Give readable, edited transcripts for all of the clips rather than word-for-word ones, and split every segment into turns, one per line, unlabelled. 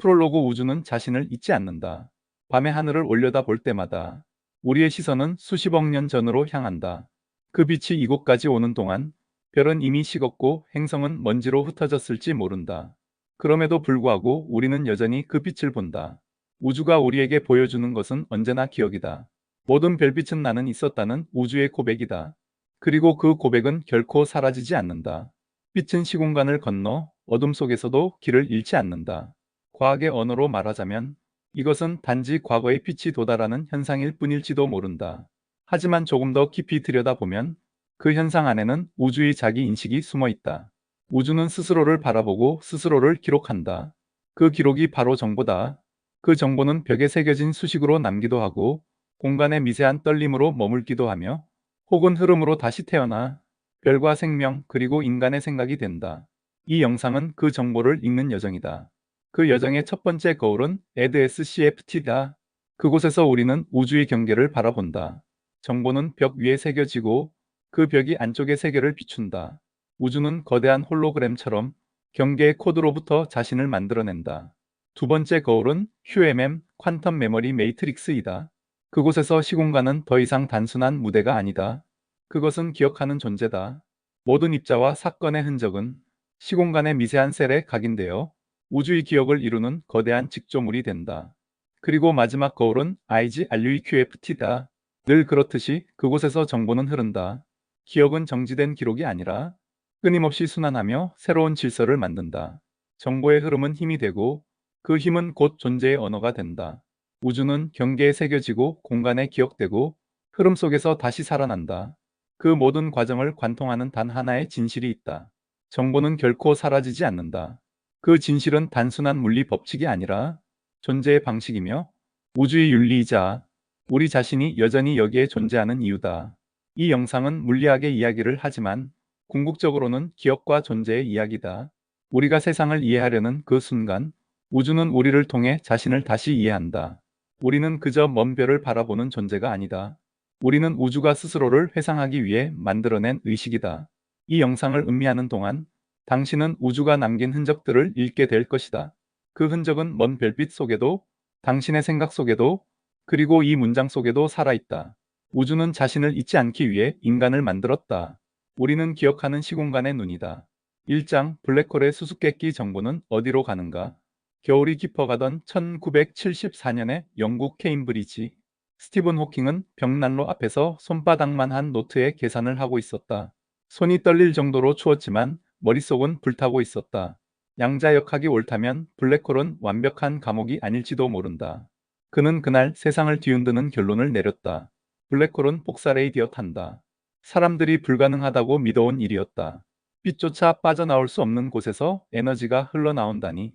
프롤로그. 우주는 자신을 잊지 않는다. 밤의 하늘을 올려다볼 때마다 우리의 시선은 수십억 년 전으로 향한다. 그 빛이 이곳까지 오는 동안 별은 이미 식었고 행성은 먼지로 흩어졌을지 모른다. 그럼에도 불구하고 우리는 여전히 그 빛을 본다. 우주가 우리에게 보여주는 것은 언제나 기억이다. 모든 별빛은 나는 있었다는 우주의 고백이다. 그리고 그 고백은 결코 사라지지 않는다. 빛은 시공간을 건너 어둠 속에서도 길을 잃지 않는다. 과학의 언어로 말하자면 이것은 단지 과거의 빛이 도달하는 현상일 뿐일지도 모른다. 하지만 조금 더 깊이 들여다보면 그 현상 안에는 우주의 자기 인식이 숨어 있다. 우주는 스스로를 바라보고 스스로를 기록한다. 그 기록이 바로 정보다. 그 정보는 벽에 새겨진 수식으로 남기도 하고 공간의 미세한 떨림으로 머물기도 하며 혹은 흐름으로 다시 태어나 별과 생명 그리고 인간의 생각이 된다. 이 영상은 그 정보를 읽는 여정이다. 그 여정의 첫 번째 거울은 ADS-CFT다. 그곳에서 우리는 우주의 경계를 바라본다. 정보는 벽 위에 새겨지고 그 벽이 안쪽의 세계를 비춘다. 우주는 거대한 홀로그램처럼 경계의 코드로부터 자신을 만들어낸다. 두 번째 거울은 QMM, 퀀텀 메모리 매트릭스이다. 그곳에서 시공간은 더 이상 단순한 무대가 아니다. 그것은 기억하는 존재다. 모든 입자와 사건의 흔적은 시공간의 미세한 셀에 각인되어 우주의 기억을 이루는 거대한 직조물이 된다. 그리고 마지막 거울은 IGRUQFT다. 늘 그렇듯이 그곳에서 정보는 흐른다. 기억은 정지된 기록이 아니라 끊임없이 순환하며 새로운 질서를 만든다. 정보의 흐름은 힘이 되고 그 힘은 곧 존재의 언어가 된다. 우주는 경계에 새겨지고 공간에 기억되고 흐름 속에서 다시 살아난다. 그 모든 과정을 관통하는 단 하나의 진실이 있다. 정보는 결코 사라지지 않는다. 그 진실은 단순한 물리 법칙이 아니라 존재의 방식이며 우주의 윤리이자 우리 자신이 여전히 여기에 존재하는 이유다. 이 영상은 물리학의 이야기를 하지만 궁극적으로는 기억과 존재의 이야기다. 우리가 세상을 이해하려는 그 순간 우주는 우리를 통해 자신을 다시 이해한다. 우리는 그저 먼 별을 바라보는 존재가 아니다. 우리는 우주가 스스로를 회상하기 위해 만들어낸 의식이다. 이 영상을 음미하는 동안 당신은 우주가 남긴 흔적들을 읽게 될 것이다. 그 흔적은 먼 별빛 속에도 당신의 생각 속에도 그리고 이 문장 속에도 살아있다. 우주는 자신을 잊지 않기 위해 인간을 만들었다. 우리는 기억하는 시공간의 눈이다. 1장 블랙홀의 수수께끼 정보는 어디로 가는가? 겨울이 깊어가던 1974년에 영국 케임브리지 스티븐 호킹은 벽난로 앞에서 손바닥만 한 노트에 계산을 하고 있었다. 손이 떨릴 정도로 추웠지만 머릿속은 불타고 있었다. 양자역학이 옳다면 블랙홀은 완벽한 감옥이 아닐지도 모른다. 그는 그날 세상을 뒤흔드는 결론을 내렸다. 블랙홀은 복사레이디어 탄다. 사람들이 불가능하다고 믿어온 일이었다. 빛조차 빠져나올 수 없는 곳에서 에너지가 흘러나온다니.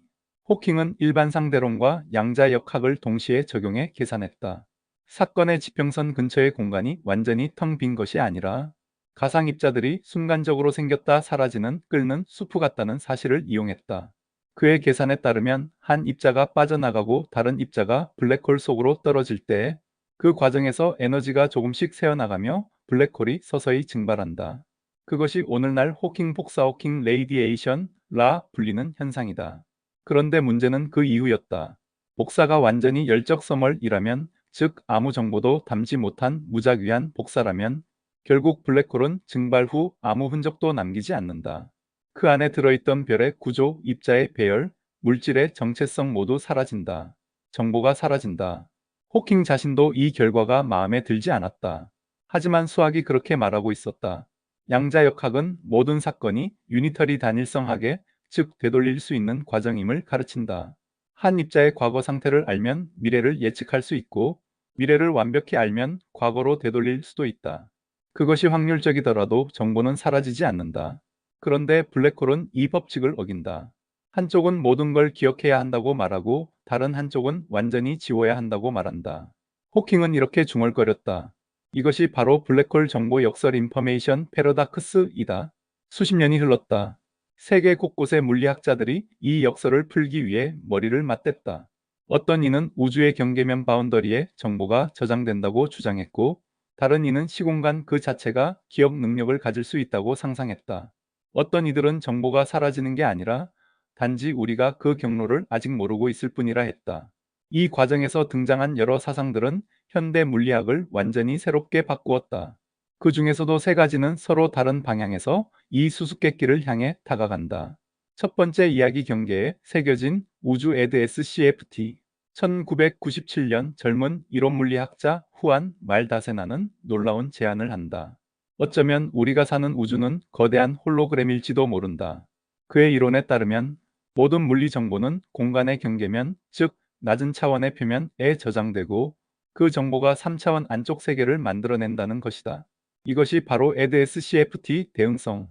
호킹은 일반 상대론과 양자역학을 동시에 적용해 계산했다. 사건의 지평선 근처의 공간이 완전히 텅 빈 것이 아니라 가상 입자들이 순간적으로 생겼다 사라지는 끓는 수프 같다는 사실을 이용했다. 그의 계산에 따르면 한 입자가 빠져나가고 다른 입자가 블랙홀 속으로 떨어질 때 그 과정에서 에너지가 조금씩 새어나가며 블랙홀이 서서히 증발한다. 그것이 오늘날 호킹 복사 호킹 레이디에이션라 불리는 현상이다. 그런데 문제는 그 이후였다. 복사가 완전히 열적 서멀이라면, 즉 아무 정보도 담지 못한 무작위한 복사라면 결국 블랙홀은 증발 후 아무 흔적도 남기지 않는다. 그 안에 들어있던 별의 구조, 입자의 배열, 물질의 정체성 모두 사라진다. 정보가 사라진다. 호킹 자신도 이 결과가 마음에 들지 않았다. 하지만 수학이 그렇게 말하고 있었다. 양자역학은 모든 사건이 유니터리 단일성하게, 즉 되돌릴 수 있는 과정임을 가르친다. 한 입자의 과거 상태를 알면 미래를 예측할 수 있고 미래를 완벽히 알면 과거로 되돌릴 수도 있다. 그것이 확률적이더라도 정보는 사라지지 않는다. 그런데 블랙홀은 이 법칙을 어긴다. 한쪽은 모든 걸 기억해야 한다고 말하고 다른 한쪽은 완전히 지워야 한다고 말한다. 호킹은 이렇게 중얼거렸다. 이것이 바로 블랙홀 정보 역설 인포메이션 패러닥스이다. 수십 년이 흘렀다. 세계 곳곳의 물리학자들이 이 역설을 풀기 위해 머리를 맞댔다. 어떤 이는 우주의 경계면 바운더리에 정보가 저장된다고 주장했고 다른 이는 시공간 그 자체가 기억 능력을 가질 수 있다고 상상했다. 어떤 이들은 정보가 사라지는 게 아니라 단지 우리가 그 경로를 아직 모르고 있을 뿐이라 했다. 이 과정에서 등장한 여러 사상들은 현대 물리학을 완전히 새롭게 바꾸었다. 그 중에서도 세 가지는 서로 다른 방향에서 이 수수께끼를 향해 다가간다. 첫 번째 이야기 경계에 새겨진 우주 에드 SCFT. 1997년 젊은 이론물리학자 후안 말다세나는 놀라운 제안을 한다. 어쩌면 우리가 사는 우주는 거대한 홀로그램일지도 모른다. 그의 이론에 따르면 모든 물리 정보는 공간의 경계면, 즉 낮은 차원의 표면에 저장되고 그 정보가 3차원 안쪽 세계를 만들어낸다는 것이다. 이것이 바로 에드-SCFT 대응성.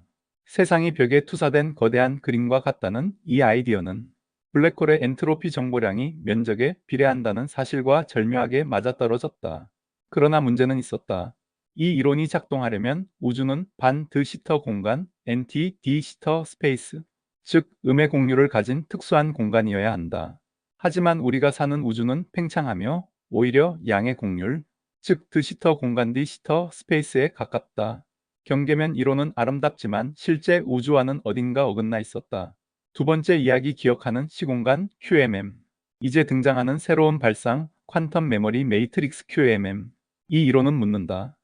세상이 벽에 투사된 거대한 그림과 같다는 이 아이디어는 블랙홀의 엔트로피 정보량이 면적에 비례한다는 사실과 절묘하게 맞아떨어졌다. 그러나 문제는 있었다. 이 이론이 작동하려면 우주는 반 드 시터 공간, NT 디 시터 스페이스, 즉 음의 공유를 가진 특수한 공간이어야 한다. 하지만 우리가 사는 우주는 팽창하며 오히려 양의 공률, 즉 드 시터 공간 디 시터 스페이스에 가깝다. 경계면 이론은 아름답지만 실제 우주와는 어딘가 어긋나 있었다. 두 번째 이야기 기억하는 시공간 QMM. 이제 등장하는 새로운 발상 퀀텀 메모리 매트릭스 QMM. 이 이론은 묻는다.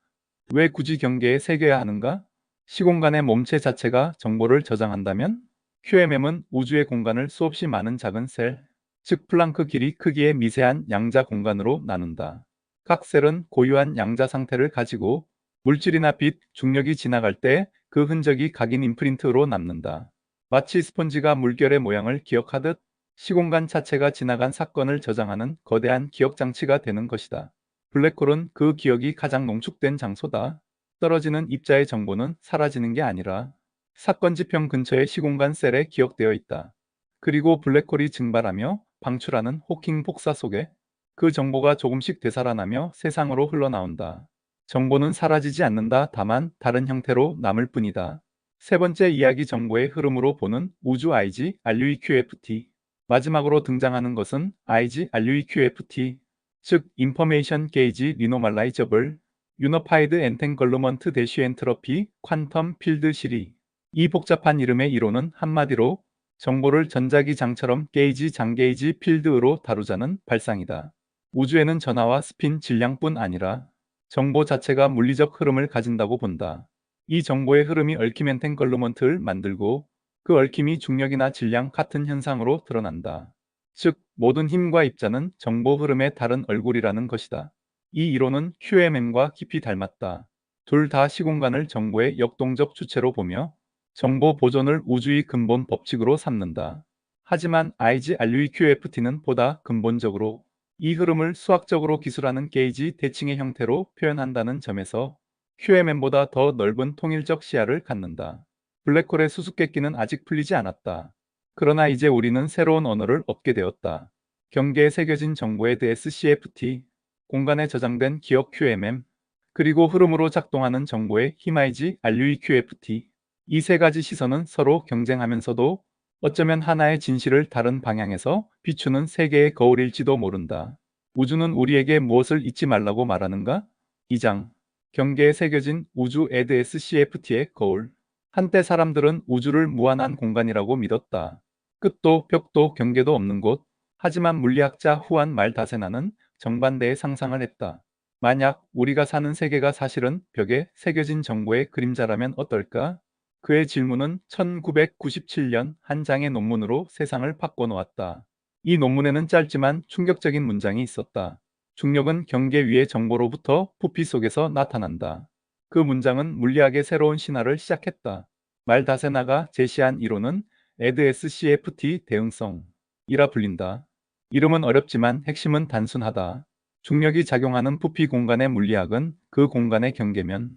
왜 굳이 경계에 새겨야 하는가? 시공간의 몸체 자체가 정보를 저장한다면? QMM은 우주의 공간을 수없이 많은 작은 셀, 즉 플랑크 길이 크기의 미세한 양자 공간으로 나눈다. 각 셀은 고유한 양자 상태를 가지고 물질이나 빛, 중력이 지나갈 때 그 흔적이 각인 임프린트로 남는다. 마치 스펀지가 물결의 모양을 기억하듯 시공간 자체가 지나간 사건을 저장하는 거대한 기억 장치가 되는 것이다. 블랙홀은 그 기억이 가장 농축된 장소다. 떨어지는 입자의 정보는 사라지는 게 아니라 사건 지평 근처의 시공간 셀에 기억되어 있다. 그리고 블랙홀이 증발하며 방출하는 호킹 복사 속에 그 정보가 조금씩 되살아나며 세상으로 흘러나온다. 정보는 사라지지 않는다. 다만 다른 형태로 남을 뿐이다. 세 번째 이야기 정보의 흐름으로 보는 우주 IG RUEQFT. 마지막으로 등장하는 것은 IG RUEQFT, 즉 Information Gauge Renormalizable Unified Entanglement Dash Entropy Quantum Field 시리. 이 복잡한 이름의 이론은 한마디로 정보를 전자기장처럼 게이지 장게이지 필드로 다루자는 발상이다. 우주에는 전하와 스핀 질량뿐 아니라 정보 자체가 물리적 흐름을 가진다고 본다. 이 정보의 흐름이 얽힘 엔탱글러먼트를 만들고 그 얽힘이 중력이나 질량 같은 현상으로 드러난다. 즉 모든 힘과 입자는 정보 흐름의 다른 얼굴이라는 것이다. 이 이론은 QMM과 깊이 닮았다. 둘 다 시공간을 정보의 역동적 주체로 보며 정보 보존을 우주의 근본 법칙으로 삼는다. 하지만 IGRUEQFT는 보다 근본적으로 이 흐름을 수학적으로 기술하는 게이지 대칭의 형태로 표현한다는 점에서 QMM보다 더 넓은 통일적 시야를 갖는다. 블랙홀의 수수께끼는 아직 풀리지 않았다. 그러나 이제 우리는 새로운 언어를 얻게 되었다. 경계에 새겨진 정보에 대해 SCFT, 공간에 저장된 기억 QMM, 그리고 흐름으로 작동하는 정보의 힘 IGRUEQFT. 이 세 가지 시선은 서로 경쟁하면서도 어쩌면 하나의 진실을 다른 방향에서 비추는 세계의 거울일지도 모른다. 우주는 우리에게 무엇을 잊지 말라고 말하는가? 2장. 경계에 새겨진 우주 에드 SCFT의 거울. 한때 사람들은 우주를 무한한 공간이라고 믿었다. 끝도 벽도 경계도 없는 곳. 하지만 물리학자 후안 말다세나는 정반대의 상상을 했다. 만약 우리가 사는 세계가 사실은 벽에 새겨진 정보의 그림자라면 어떨까? 그의 질문은 1997년 한 장의 논문으로 세상을 바꿔놓았다. 이 논문에는 짧지만 충격적인 문장이 있었다. 중력은 경계 위의 정보로부터 부피 속에서 나타난다. 그 문장은 물리학의 새로운 신화를 시작했다. 말다세나가 제시한 이론은 에드-SCFT 대응성이라 불린다. 이름은 어렵지만 핵심은 단순하다. 중력이 작용하는 부피 공간의 물리학은 그 공간의 경계면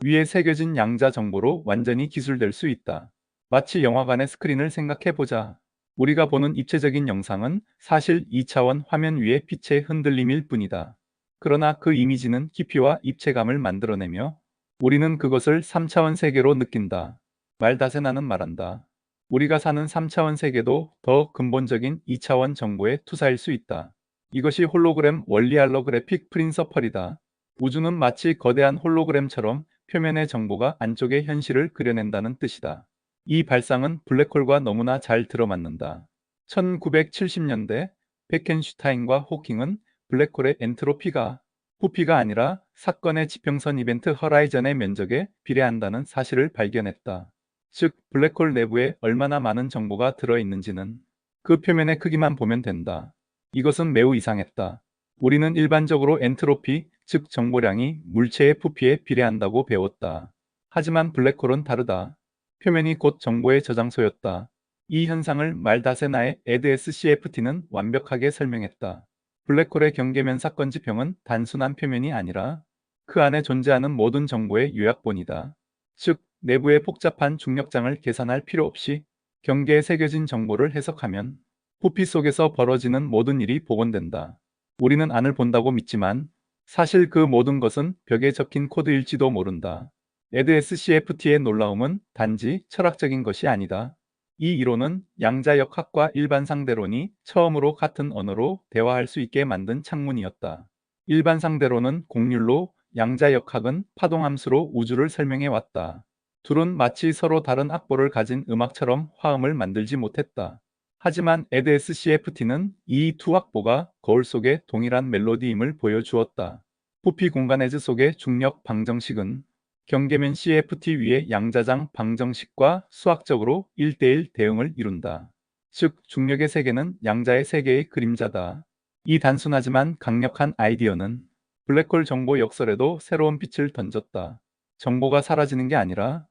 위에 새겨진 양자 정보로 완전히 기술될 수 있다. 마치 영화관의 스크린을 생각해보자. 우리가 보는 입체적인 영상은 사실 2차원 화면 위의 빛의 흔들림일 뿐이다. 그러나 그 이미지는 깊이와 입체감을 만들어내며 우리는 그것을 3차원 세계로 느낀다. 말다세나는 말한다. 우리가 사는 3차원 세계도 더 근본적인 2차원 정보의 투사일 수 있다. 이것이 홀로그램 원리 할로그래픽 프린서펄이다. 우주는 마치 거대한 홀로그램처럼 표면의 정보가 안쪽의 현실을 그려낸다는 뜻이다. 이 발상은 블랙홀과 너무나 잘 들어맞는다. 1970년대 베켄슈타인과 호킹은 블랙홀의 엔트로피가 부피가 아니라 사건의 지평선 이벤트 허라이전의 면적에 비례한다는 사실을 발견했다. 즉, 블랙홀 내부에 얼마나 많은 정보가 들어있는지는 그 표면의 크기만 보면 된다. 이것은 매우 이상했다. 우리는 일반적으로 엔트로피, 즉 정보량이 물체의 부피에 비례한다고 배웠다. 하지만 블랙홀은 다르다. 표면이 곧 정보의 저장소였다. 이 현상을 말다세나의 EDSCFT는 완벽하게 설명했다. 블랙홀의 경계면 사건 지평은 단순한 표면이 아니라 그 안에 존재하는 모든 정보의 요약본이다. 즉, 내부의 복잡한 중력장을 계산할 필요 없이 경계에 새겨진 정보를 해석하면 부피 속에서 벌어지는 모든 일이 복원된다. 우리는 안을 본다고 믿지만 사실 그 모든 것은 벽에 적힌 코드일지도 모른다. EDSCFT의 놀라움은 단지 철학적인 것이 아니다. 이 이론은 양자역학과 일반상대론이 처음으로 같은 언어로 대화할 수 있게 만든 창문이었다. 일반상대론은 곡률로, 양자역학은 파동함수로 우주를 설명해 왔다. 둘은 마치 서로 다른 악보를 가진 음악처럼 화음을 만들지 못했다. 하지만 EDSCFT는 이 두 악보가 거울 속의 동일한 멜로디임을 보여주었다. 부피 공간에즈 속의 중력 방정식은 경계면 CFT 위의 양자장 방정식과 수학적으로 1대1 대응을 이룬다. 즉, 중력의 세계는 양자의 세계의 그림자다. 이 단순하지만 강력한 아이디어는 블랙홀 정보 역설에도 새로운 빛을 던졌다. 정보가 사라지는 게 아니라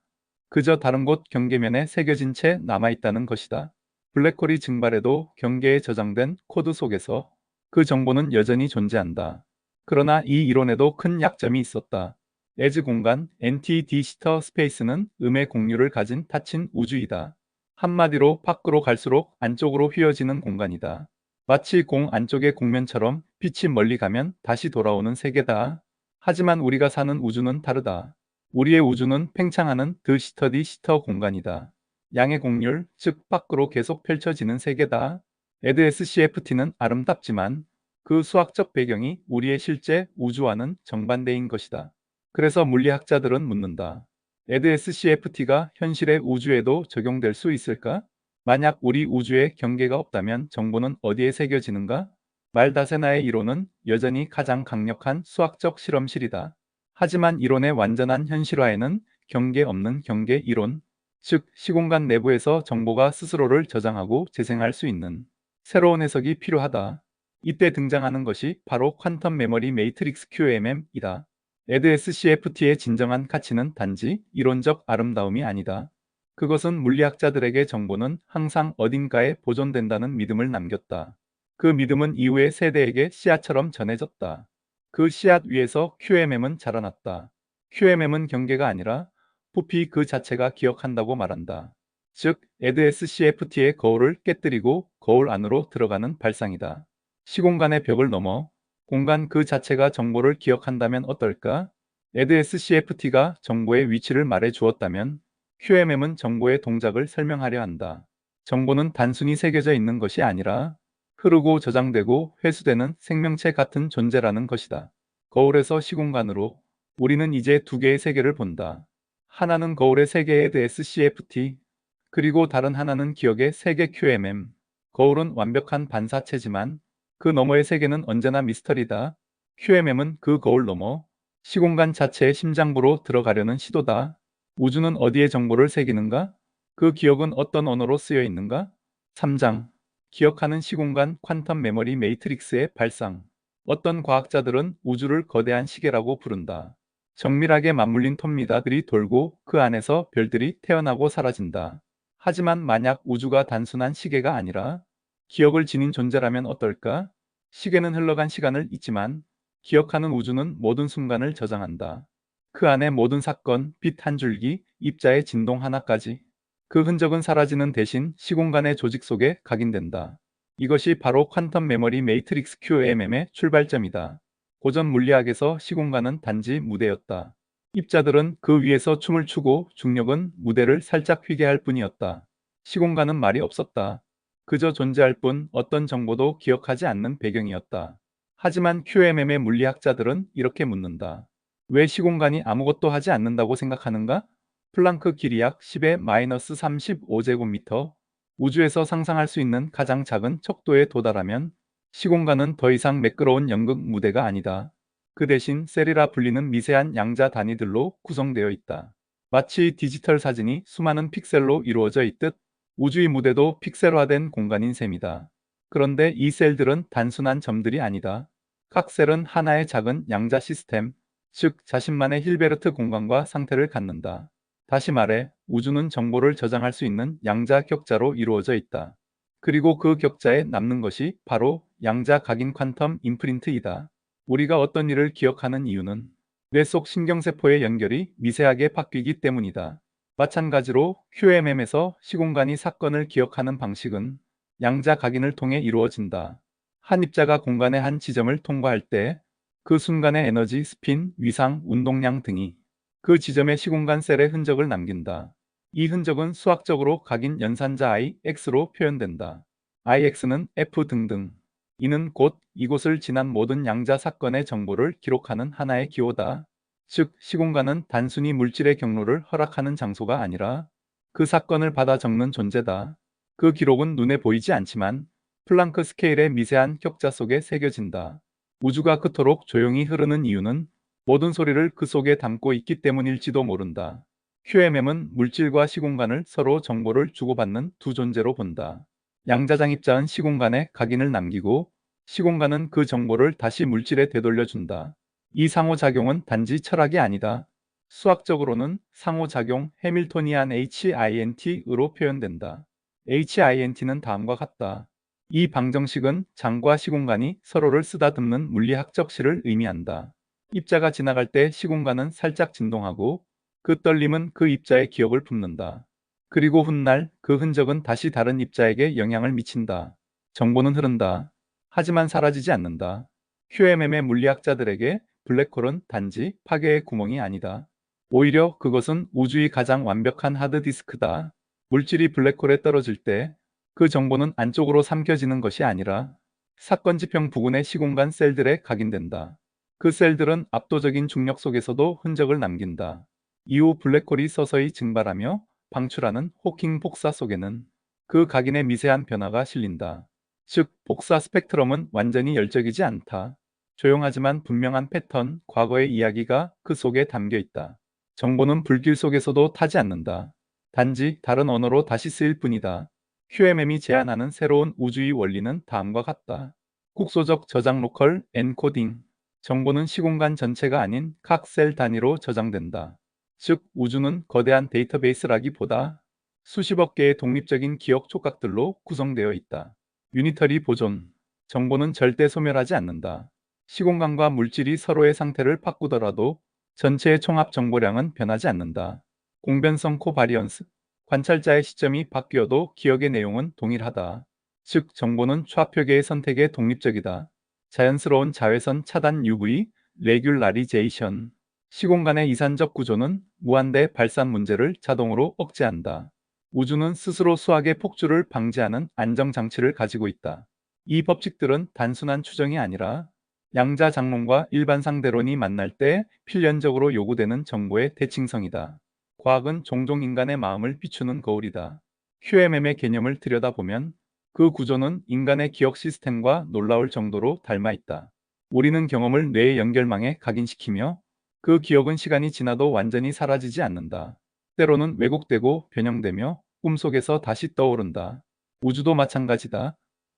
그저 다른 곳 경계면에 새겨진 채 남아있다는 것이다. 블랙홀이 증발해도 경계에 저장된 코드 속에서 그 정보는 여전히 존재한다. 그러나 이 이론에도 큰 약점이 있었다. 에즈 공간, NT-디지터 스페이스는 음의 공유를 가진 닫힌 우주이다. 한마디로 밖으로 갈수록 안쪽으로 휘어지는 공간이다. 마치 공 안쪽의 공면처럼 빛이 멀리 가면 다시 돌아오는 세계다. 하지만 우리가 사는 우주는 다르다. 우리의 우주는 팽창하는 드 시터 디 시터 공간이다. 양의 곡률, 즉 밖으로 계속 펼쳐지는 세계다. EDSCFT는 아름답지만 그 수학적 배경이 우리의 실제 우주와는 정반대인 것이다. 그래서 물리학자들은 묻는다. EDSCFT가 현실의 우주에도 적용될 수 있을까? 만약 우리 우주에 경계가 없다면 정보는 어디에 새겨지는가? 말다세나의 이론은 여전히 가장 강력한 수학적 실험실이다. 하지만 이론의 완전한 현실화에는 경계 없는 경계 이론, 즉 시공간 내부에서 정보가 스스로를 저장하고 재생할 수 있는 새로운 해석이 필요하다. 이때 등장하는 것이 바로 퀀텀 메모리 매트릭스 QMM이다. EDSCFT의 진정한 가치는 단지 이론적 아름다움이 아니다. 그것은 물리학자들에게 정보는 항상 어딘가에 보존된다는 믿음을 남겼다. 그 믿음은 이후의 세대에게 씨앗처럼 전해졌다. 그 씨앗 위에서 QMM은 자라났다. QMM은 경계가 아니라 부피 그 자체가 기억한다고 말한다. 즉, EDSCFT의 거울을 깨뜨리고 거울 안으로 들어가는 발상이다. 시공간의 벽을 넘어 공간 그 자체가 정보를 기억한다면 어떨까? EDSCFT가 정보의 위치를 말해 주었다면 QMM은 정보의 동작을 설명하려 한다. 정보는 단순히 새겨져 있는 것이 아니라 흐르고 저장되고 회수되는 생명체 같은 존재라는 것이다. 거울에서 시공간으로 우리는 이제 두 개의 세계를 본다. 하나는 거울의 세계의 EDSCFT, 그리고 다른 하나는 기억의 세계 QMM. 거울은 완벽한 반사체지만 그 너머의 세계는 언제나 미스터리다. QMM은 그 거울 너머, 시공간 자체의 심장부로 들어가려는 시도다. 우주는 어디에 정보를 새기는가? 그 기억은 어떤 언어로 쓰여 있는가? 3장. 기억하는 시공간 퀀텀 메모리 매트릭스의 발상. 어떤 과학자들은 우주를 거대한 시계라고 부른다. 정밀하게 맞물린 톱니바들이 돌고 그 안에서 별들이 태어나고 사라진다. 하지만 만약 우주가 단순한 시계가 아니라 기억을 지닌 존재라면 어떨까? 시계는 흘러간 시간을 잊지만 기억하는 우주는 모든 순간을 저장한다. 그 안에 모든 사건, 빛 한 줄기, 입자의 진동 하나까지. 그 흔적은 사라지는 대신 시공간의 조직 속에 각인된다. 이것이 바로 퀀텀 메모리 매트릭스 QMM의 출발점이다. 고전 물리학에서 시공간은 단지 무대였다. 입자들은 그 위에서 춤을 추고 중력은 무대를 살짝 휘게 할 뿐이었다. 시공간은 말이 없었다. 그저 존재할 뿐 어떤 정보도 기억하지 않는 배경이었다. 하지만 QMM의 물리학자들은 이렇게 묻는다. 왜 시공간이 아무것도 하지 않는다고 생각하는가? 플랑크 길이 약 10의 마이너스 35제곱미터. 우주에서 상상할 수 있는 가장 작은 척도에 도달하면 시공간은 더 이상 매끄러운 연극 무대가 아니다. 그 대신 셀이라 불리는 미세한 양자 단위들로 구성되어 있다. 마치 디지털 사진이 수많은 픽셀로 이루어져 있듯 우주의 무대도 픽셀화된 공간인 셈이다. 그런데 이 셀들은 단순한 점들이 아니다. 각 셀은 하나의 작은 양자 시스템, 즉 자신만의 힐베르트 공간과 상태를 갖는다. 다시 말해, 우주는 정보를 저장할 수 있는 양자 격자로 이루어져 있다. 그리고 그 격자에 남는 것이 바로 양자 각인 퀀텀 임프린트이다. 우리가 어떤 일을 기억하는 이유는 뇌 속 신경세포의 연결이 미세하게 바뀌기 때문이다. 마찬가지로 QMM에서 시공간이 사건을 기억하는 방식은 양자 각인을 통해 이루어진다. 한 입자가 공간의 한 지점을 통과할 때 그 순간의 에너지, 스핀, 위상, 운동량 등이 그 지점의 시공간 셀에 흔적을 남긴다. 이 흔적은 수학적으로 각인 연산자 I, X로 표현된다. IX는 F 등등. 이는 곧 이곳을 지난 모든 양자 사건의 정보를 기록하는 하나의 기호다. 즉, 시공간은 단순히 물질의 경로를 허락하는 장소가 아니라 그 사건을 받아 적는 존재다. 그 기록은 눈에 보이지 않지만 플랑크 스케일의 미세한 격자 속에 새겨진다. 우주가 그토록 조용히 흐르는 이유는 모든 소리를 그 속에 담고 있기 때문일지도 모른다. QMM은 물질과 시공간을 서로 정보를 주고받는 두 존재로 본다. 양자장입자는 시공간에 각인을 남기고 시공간은 그 정보를 다시 물질에 되돌려준다. 이 상호작용은 단지 철학이 아니다. 수학적으로는 상호작용 해밀토니안 HINT으로 표현된다. HINT는 다음과 같다. 이 방정식은 장과 시공간이 서로를 쓰다듬는 물리학적 시를 의미한다. 입자가 지나갈 때 시공간은 살짝 진동하고 그 떨림은 그 입자의 기억을 품는다. 그리고 훗날 그 흔적은 다시 다른 입자에게 영향을 미친다. 정보는 흐른다. 하지만 사라지지 않는다. QMM의 물리학자들에게 블랙홀은 단지 파괴의 구멍이 아니다. 오히려 그것은 우주의 가장 완벽한 하드디스크다. 물질이 블랙홀에 떨어질 때 그 정보는 안쪽으로 삼켜지는 것이 아니라 사건지평 부근의 시공간 셀들에 각인된다. 그 셀들은 압도적인 중력 속에서도 흔적을 남긴다. 이후 블랙홀이 서서히 증발하며 방출하는 호킹 복사 속에는 그 각인의 미세한 변화가 실린다. 즉, 복사 스펙트럼은 완전히 열적이지 않다. 조용하지만 분명한 패턴, 과거의 이야기가 그 속에 담겨 있다. 정보는 불길 속에서도 타지 않는다. 단지 다른 언어로 다시 쓰일 뿐이다. QMM이 제안하는 새로운 우주의 원리는 다음과 같다. 국소적 저장 로컬 엔코딩. 정보는 시공간 전체가 아닌 각 셀 단위로 저장된다. 즉, 우주는 거대한 데이터베이스라기보다 수십억 개의 독립적인 기억 촉각들로 구성되어 있다. 유니터리 보존. 정보는 절대 소멸하지 않는다. 시공간과 물질이 서로의 상태를 바꾸더라도 전체의 총합 정보량은 변하지 않는다. 공변성 코바리언스. 관찰자의 시점이 바뀌어도 기억의 내용은 동일하다. 즉, 정보는 좌표계의 선택에 독립적이다. 자연스러운 자외선 차단 UV, 레귤라리제이션. 시공간의 이산적 구조는 무한대 발산 문제를 자동으로 억제한다. 우주는 스스로 수학의 폭주를 방지하는 안정장치를 가지고 있다. 이 법칙들은 단순한 추정이 아니라 양자 장론과 일반 상대론이 만날 때 필연적으로 요구되는 정보의 대칭성이다. 과학은 종종 인간의 마음을 비추는 거울이다. QMM의 개념을 들여다보면 그 구조는 인간의 기억 시스템과 놀라울 정도로 닮아 있다. 우리는 경험을 뇌의 연결망에 각인시키며 그 기억은 시간이 지나도 완전히 사라지지 않는다. 때로는 왜곡되고 변형되며 꿈속에서 다시 떠오른다. 우주도 마찬가지다.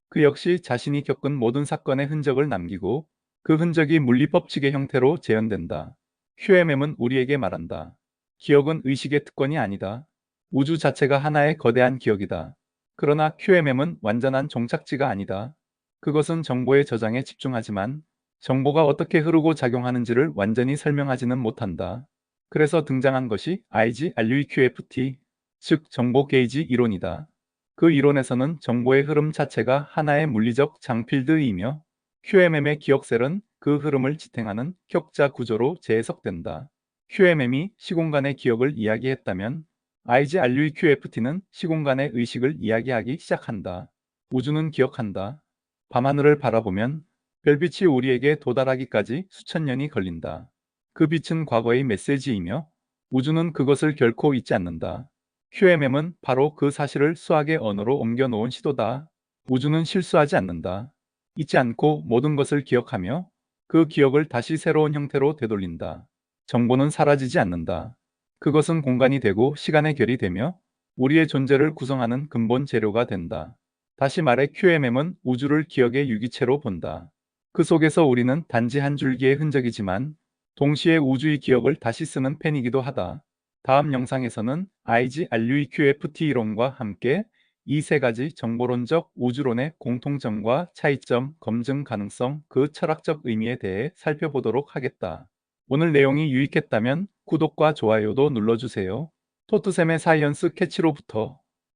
그 역시 자신이 겪은 모든 사건의 흔적을 남기고 그 흔적이 물리법칙의 형태로 재현된다. QMM은 우리에게 말한다. 기억은 의식의 특권이 아니다. 우주 자체가 하나의 거대한 기억이다. 그러나 QMM은 완전한 종착지가 아니다. 그것은 정보의 저장에 집중하지만 정보가 어떻게 흐르고 작용하는지를 완전히 설명하지는 못한다. 그래서 등장한 것이 IGRUQFT, 즉 정보 게이지 이론이다. 그 이론에서는 정보의 흐름 자체가 하나의 물리적 장필드이며 QMM의 기억셀은 그 흐름을 지탱하는 격자 구조로 재해석된다. QMM이 시공간의 기억을 이야기했다면 IGRUQFT는 시공간의 의식을 이야기하기 시작한다. 우주는 기억한다. 밤하늘을 바라보면 별빛이 우리에게 도달하기까지 수천 년이 걸린다. 그 빛은 과거의 메시지이며 우주는 그것을 결코 잊지 않는다. QMM은 바로 그 사실을 수학의 언어로 옮겨놓은 시도다. 우주는 실수하지 않는다. 잊지 않고 모든 것을 기억하며 그 기억을 다시 새로운 형태로 되돌린다. 정보는 사라지지 않는다. 그것은 공간이 되고 시간의 결이 되며 우리의 존재를 구성하는 근본 재료가 된다. 다시 말해 QMM은 우주를 기억의 유기체로 본다. 그 속에서 우리는 단지 한 줄기의 흔적이지만 동시에 우주의 기억을 다시 쓰는 펜이기도 하다. 다음 영상에서는 IGRUEQFT 이론과 함께 이 세 가지 정보론적 우주론의 공통점과 차이점, 검증 가능성, 그 철학적 의미에 대해 살펴보도록 하겠다. 오늘 내용이 유익했다면 구독과 좋아요도 눌러주세요. 토트샘의 사이언스 캐치로부터